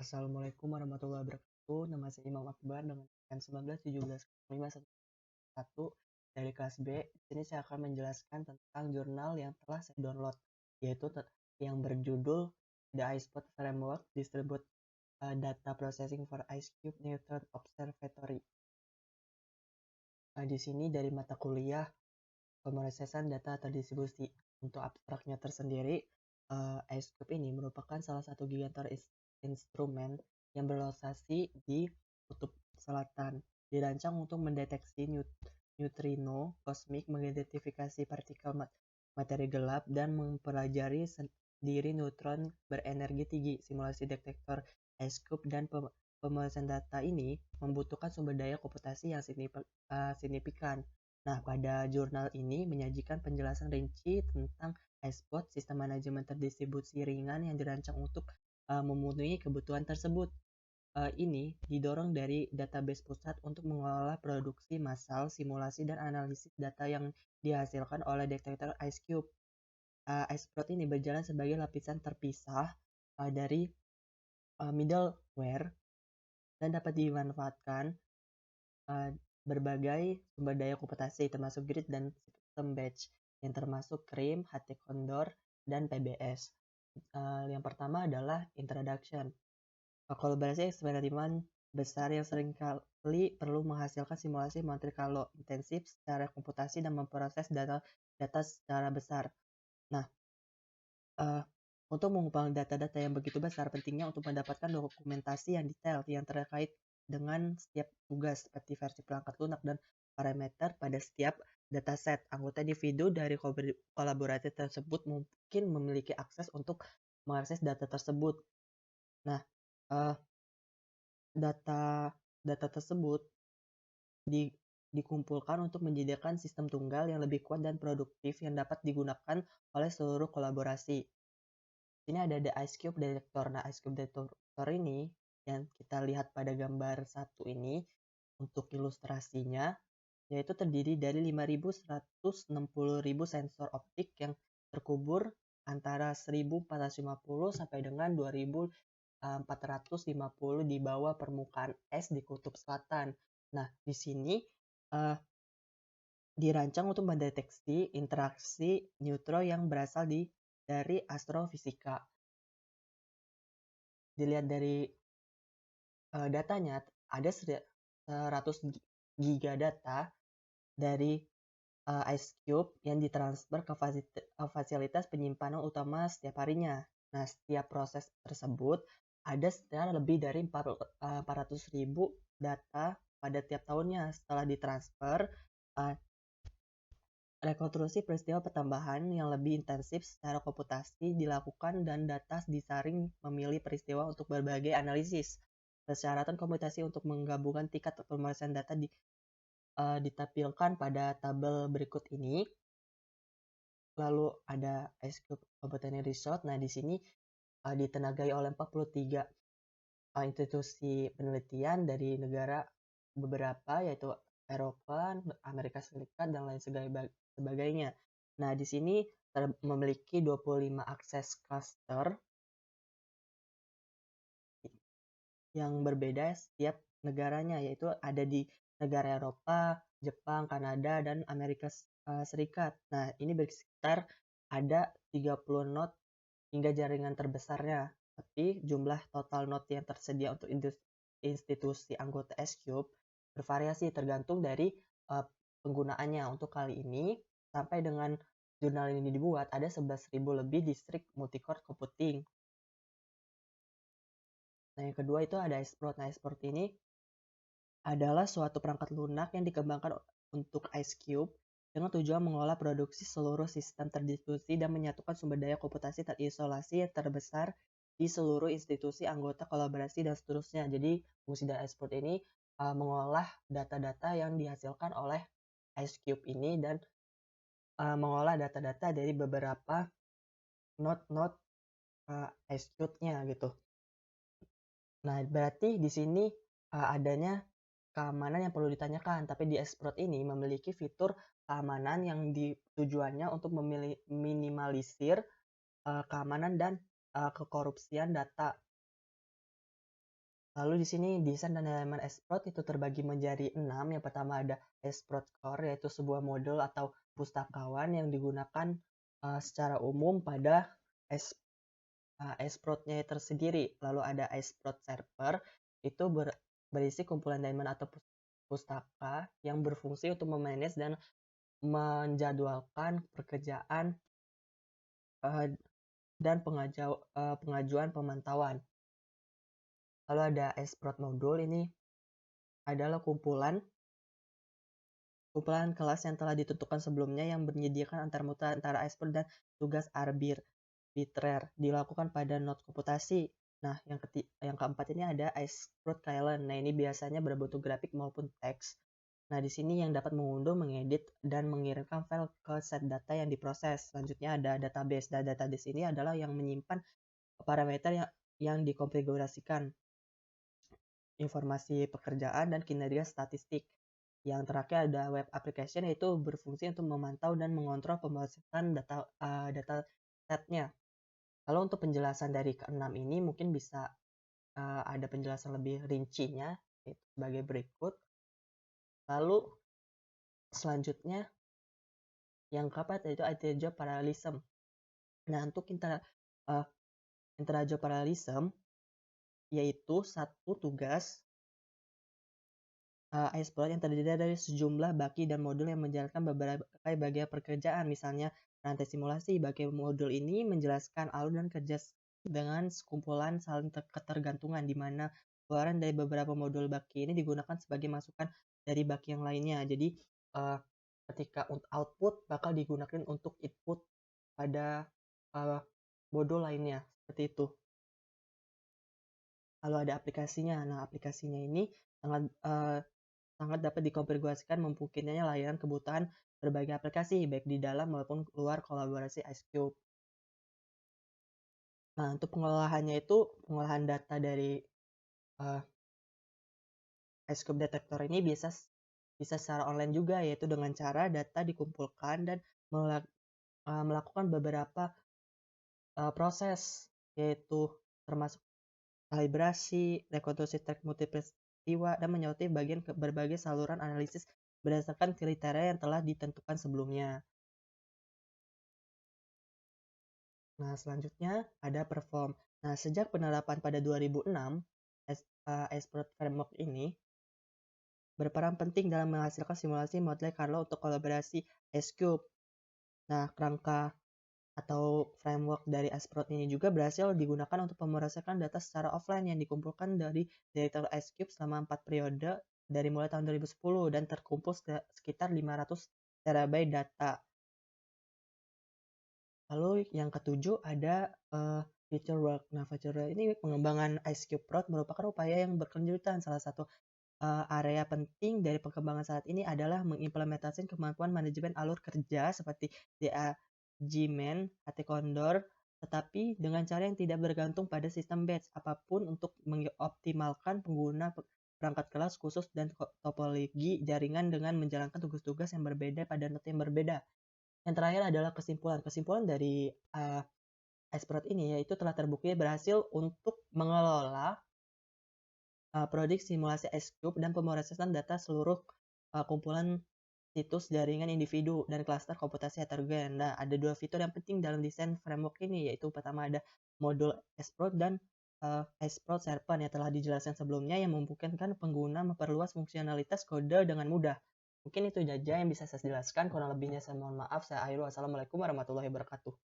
Assalamualaikum warahmatullahi wabarakatuh. Nama saya Imam Akbar dengan N19 17 5 1 dari kelas B. Di sini saya akan menjelaskan tentang jurnal yang telah saya download, yaitu yang berjudul The iSpot Framework Distribute Data Processing for IceCube Neutron Observatory. Di sini dari mata kuliah pemrosesan data terdistribusi. Untuk abstraknya tersendiri, IceCube ini merupakan salah satu gigantor instrumen yang berlokasi di kutub selatan. Dirancang untuk mendeteksi neutrino kosmik, mengidentifikasi partikel materi gelap, dan mempelajari sendiri neutron berenergi tinggi. Simulasi detektor IceCube dan pemrosesan data ini membutuhkan sumber daya komputasi yang signifikan. Nah, pada jurnal ini menyajikan penjelasan rinci tentang iSpot, sistem manajemen terdistribusi ringan yang dirancang untuk memenuhi kebutuhan tersebut. Ini didorong dari database pusat untuk mengelola produksi massal, simulasi, dan analisis data yang dihasilkan oleh detektor IceCube. iSpot ini berjalan sebagai lapisan terpisah dari middleware dan dapat dimanfaatkan berbagai sumber daya komputasi termasuk grid dan sistem batch yang termasuk CRIM, HT Condor, dan PBS. Yang pertama adalah introduction. Kolaborasi eksperimen besar yang seringkali perlu menghasilkan simulasi Monte Carlo intensif secara komputasi dan memproses data secara besar. Nah, untuk mengumpulkan data-data yang begitu besar, pentingnya untuk mendapatkan dokumentasi yang detail yang terkait dengan setiap tugas seperti versi perangkat lunak dan parameter pada setiap dataset. Anggota individu dari kolaborasi tersebut mungkin memiliki akses untuk mengakses data tersebut. Nah, data tersebut dikumpulkan untuk menyediakan sistem tunggal yang lebih kuat dan produktif yang dapat digunakan oleh seluruh kolaborasi. Ini ada The IceCube Detector. Nah, IceCube Detector ini yang kita lihat pada gambar satu ini untuk ilustrasinya, yaitu terdiri dari 5.160.000 sensor optik yang terkubur antara 1.450 sampai dengan 2.450 di bawah permukaan es di kutub selatan. Nah, di sini dirancang untuk mendeteksi interaksi neutron yang berasal dari astrofisika. Dilihat dari datanya, ada 100 giga data dari IceCube yang ditransfer ke fasilitas penyimpanan utama setiap harinya. Nah, setiap proses tersebut ada sekitar lebih dari 400.000 data pada tiap tahunnya. Setelah ditransfer, rekonstruksi peristiwa pertambahan yang lebih intensif secara komputasi dilakukan dan data disaring memilih peristiwa untuk berbagai analisis. Persyaratan komputasi untuk menggabungkan tingkat pemrosesan data ditampilkan pada tabel berikut ini. Lalu ada IceCube Computational Result. Nah, di sini ditenagai oleh 43 institusi penelitian dari negara beberapa, yaitu Eropa, Amerika Serikat, dan lain sebagainya. Nah, di sini memiliki 25 akses cluster yang berbeda setiap negaranya, yaitu ada di negara Eropa, Jepang, Kanada, dan Amerika Serikat. Nah, ini bersekitar ada 30 node hingga jaringan terbesarnya. Tapi jumlah total node yang tersedia untuk institusi anggota IceCube bervariasi tergantung dari penggunaannya. Untuk kali ini, sampai dengan jurnal ini dibuat, ada 11.000 lebih distrik multicore computing. Nah, yang kedua itu ada iSpot. Nah, iSpot ini adalah suatu perangkat lunak yang dikembangkan untuk IceCube dengan tujuan mengelola produksi seluruh sistem terdistribusi dan menyatukan sumber daya komputasi terisolasi yang terbesar di seluruh institusi anggota kolaborasi dan seterusnya. Jadi, fungsi dari iSpot ini mengolah data-data yang dihasilkan oleh IceCube ini dan mengolah data-data dari beberapa node-node IceCube-nya gitu. Nah, berarti di sini adanya keamanan yang perlu ditanyakan, tapi di iSpot ini memiliki fitur keamanan yang tujuannya untuk meminimalisir keamanan dan kekorupsian data. Lalu di sini desain dan elemen Esprot itu terbagi menjadi 6. Yang pertama ada Esprot Core, yaitu sebuah modul atau pustakawan yang digunakan secara umum pada Esprotnya tersendiri. Lalu ada Esprot Server, itu berisi kumpulan daemon atau pustaka yang berfungsi untuk memanage dan menjadwalkan pekerjaan dan pengajuan pemantauan. Lalu ada Esprot Modul, ini adalah kumpulan kelas yang telah ditentukan sebelumnya yang menyediakan antarmuter antara Esprot dan tugas arbiter dilakukan pada node komputasi. Nah, yang keempat ini ada Esprot Kylin. Nah, ini biasanya berbentuk grafik maupun teks. Nah, di sini yang dapat mengunduh, mengedit, dan mengirimkan file ke set data yang diproses. Selanjutnya ada database. Dan database ini adalah yang menyimpan parameter yang dikonfigurasikan, informasi pekerjaan, dan kinerja statistik. Yang terakhir ada web application, yaitu berfungsi untuk memantau dan mengontrol pemrosesan data setnya. Lalu untuk penjelasan dari keenam ini mungkin bisa ada penjelasan lebih rincinya, yaitu sebagai berikut. Lalu selanjutnya yang keempat yaitu interjob parallelism. Nah, untuk interjob parallelism yaitu satu tugas Esprot yang terdiri dari sejumlah baki dan modul yang menjalankan beberapa bagian pekerjaan. Misalnya rantai simulasi. Baki modul ini menjelaskan alur dan kerja dengan sekumpulan saling ketergantungan, di mana keluaran dari beberapa modul baki ini digunakan sebagai masukan dari baki yang lainnya. Jadi ketika output bakal digunakan untuk input pada modul lainnya, seperti itu. Lalu ada aplikasinya. Nah, aplikasinya ini sangat dapat dikonfigurasikan memungkinkannya layanan kebutuhan berbagai aplikasi, baik di dalam maupun luar kolaborasi Icecube. Nah, untuk pengolahannya itu, pengolahan data dari Icecube Detector ini bisa secara online juga, yaitu dengan cara data dikumpulkan dan melakukan beberapa proses, yaitu termasuk kalibrasi, rekonstruksi teks multiperistiwa, dan menyortir berbagai saluran analisis berdasarkan kriteria yang telah ditentukan sebelumnya. Nah, selanjutnya ada perform. Nah, sejak penerapan pada 2006, Esprot Framework ini berperan penting dalam menghasilkan simulasi Monte Carlo untuk kolaborasi Icecube. Nah, kerangka atau framework dari Esprot ini juga berhasil digunakan untuk pemrosesan data secara offline yang dikumpulkan dari direktur Icecube selama 4 periode dari mulai tahun 2010 dan terkumpul sekitar 500 terabyte data. Lalu yang ketujuh ada feature work. Nah, feature work ini pengembangan Icecube Prod merupakan upaya yang berkelanjutan. Salah satu area penting dari perkembangan saat ini adalah mengimplementasikan kemampuan manajemen alur kerja seperti Daemon, HT Condor, tetapi dengan cara yang tidak bergantung pada sistem batch apapun untuk mengoptimalkan pengguna perangkat kelas khusus dan topologi jaringan dengan menjalankan tugas-tugas yang berbeda pada node yang berbeda. Yang terakhir adalah kesimpulan. Kesimpulan dari Esprot ini yaitu telah terbukti berhasil untuk mengelola proyek simulasi Icecube dan pemrosesan data seluruh kumpulan situs jaringan individu dan klaster komputasi heterogen. Nah, ada dua fitur yang penting dalam desain framework ini, yaitu pertama ada modul Esprot dan Esprot Server yang telah dijelaskan sebelumnya yang memungkinkan pengguna memperluas fungsionalitas kode dengan mudah. Mungkin itu saja yang bisa saya jelaskan, kurang lebihnya saya mohon maaf. Saya Airul. Assalamualaikum warahmatullahi wabarakatuh.